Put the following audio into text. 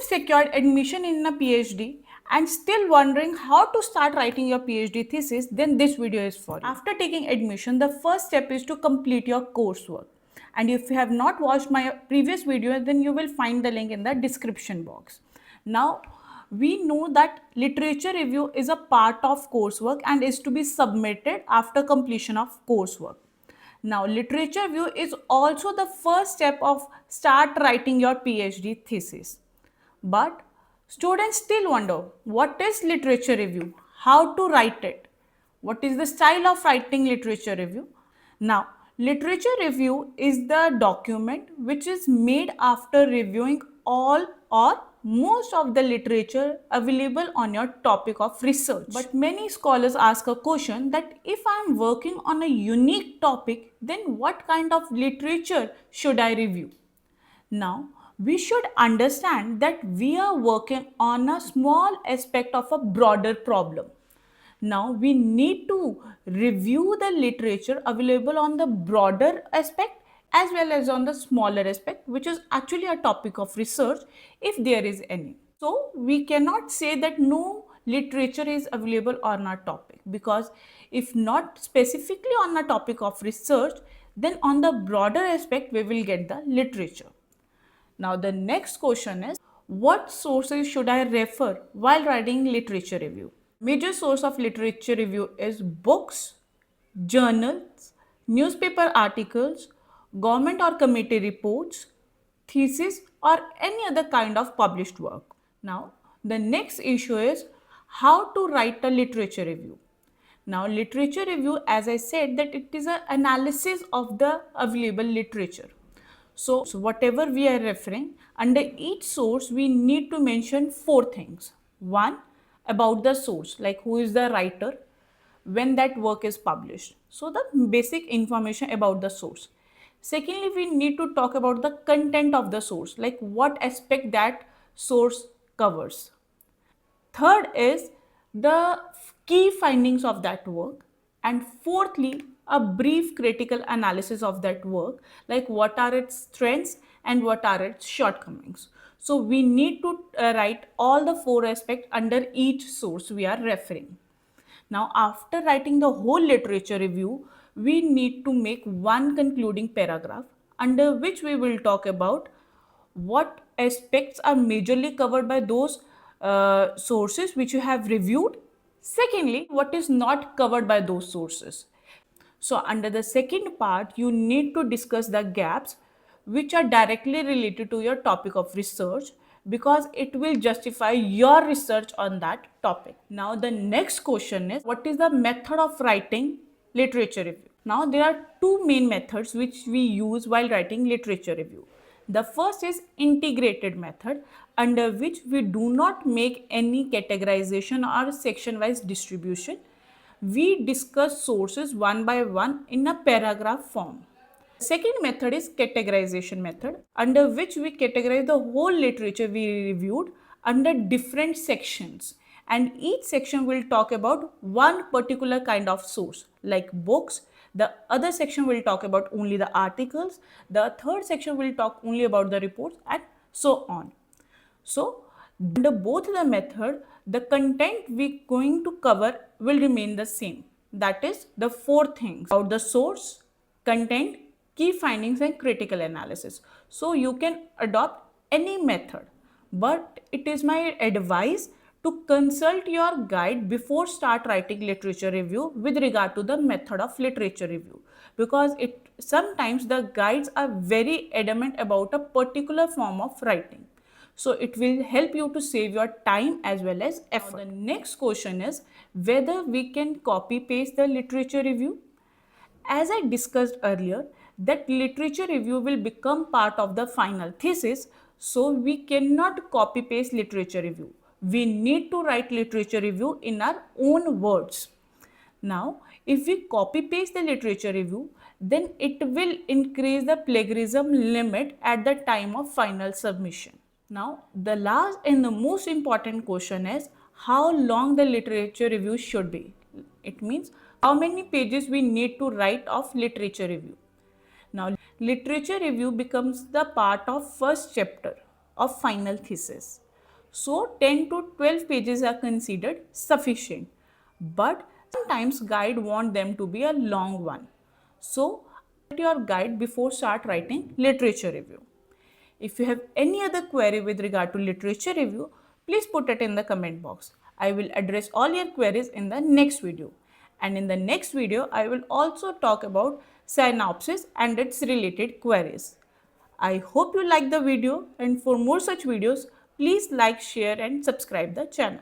have secured admission in a PhD and still wondering how to start writing your PhD thesis, then this video is for you. After taking admission, the first step is to complete your coursework. And if you have not watched my previous video, then you will find the link in the description box. Now, we know that literature review is a part of coursework and is to be submitted after completion of coursework. Now, literature review is also the first step of start writing your PhD thesis. But students still wonder, what is literature review? How to write it? What is the style of writing literature review? Now, literature review is the document which is made after reviewing all or most of the literature available on your topic of research. But many scholars ask a question that if I am working on a unique topic, then what kind of literature should I review? Now, we should understand that we are working on a small aspect of a broader problem. Now, we need to review the literature available on the broader aspect as well as on the smaller aspect, which is actually a topic of research if there is any. So, we cannot say that no literature is available on our topic, because if not specifically on a topic of research, then on the broader aspect we will get the literature. Now, the next question is, what sources should I refer while writing literature review? Major source of literature review is books, journals, newspaper articles, government or committee reports, thesis, or any other kind of published work. Now, the next issue is how to write a literature review. Now, literature review, as I said, that it is an analysis of the available literature. So whatever we are referring, under each source, we need to mention 4 things. One, about the source, like who is the writer, when that work is published. So the basic information about the source. Secondly, we need to talk about the content of the source, like what aspect that source covers. Third is the key findings of that work. And fourthly, a brief critical analysis of that work, like what are its strengths and what are its shortcomings. So we need to write all the 4 aspects under each source we are referring. Now, after writing the whole literature review, we need to make one concluding paragraph under which we will talk about what aspects are majorly covered by those sources which you have reviewed. Secondly, what is not covered by those sources. So under the second part, you need to discuss the gaps which are directly related to your topic of research, because it will justify your research on that topic. Now the next question is, what is the method of writing literature review? Now there are 2 main methods which we use while writing literature review. The first is integrated method, under which we do not make any categorization or section wise distribution. We discuss sources one by one in a paragraph form. Second method is categorization method, under which we categorize the whole literature we reviewed under different sections, and each section will talk about one particular kind of source, like books. The other section will talk about only the articles, the third section will talk only about the reports, and so on. So under both the method, the content we going to cover will remain the same. That is the 4 things about the source, content, key findings, and critical analysis. So you can adopt any method, but it is my advice to consult your guide before start writing literature review with regard to the method of literature review, because sometimes the guides are very adamant about a particular form of writing. So it will help you to save your time as well as effort. Now, the next question is whether we can copy paste the literature review. As I discussed earlier, that literature review will become part of the final thesis, so we cannot copy paste literature review. We need to write literature review in our own words. Now, if we copy paste the literature review, then it will increase the plagiarism limit at the time of final submission. Now, the last and the most important question is how long the literature review should be. It means how many pages we need to write of literature review. Now, literature review becomes the part of first chapter of final thesis. So 10 to 12 pages are considered sufficient. But sometimes guide want them to be a long one. So write your guide before start writing literature review. If you have any other query with regard to literature review, please put it in the comment box. I will address all your queries in the next video. And in the next video, I will also talk about synopsis and its related queries. I hope you like the video, and for more such videos, please like, share and subscribe the channel.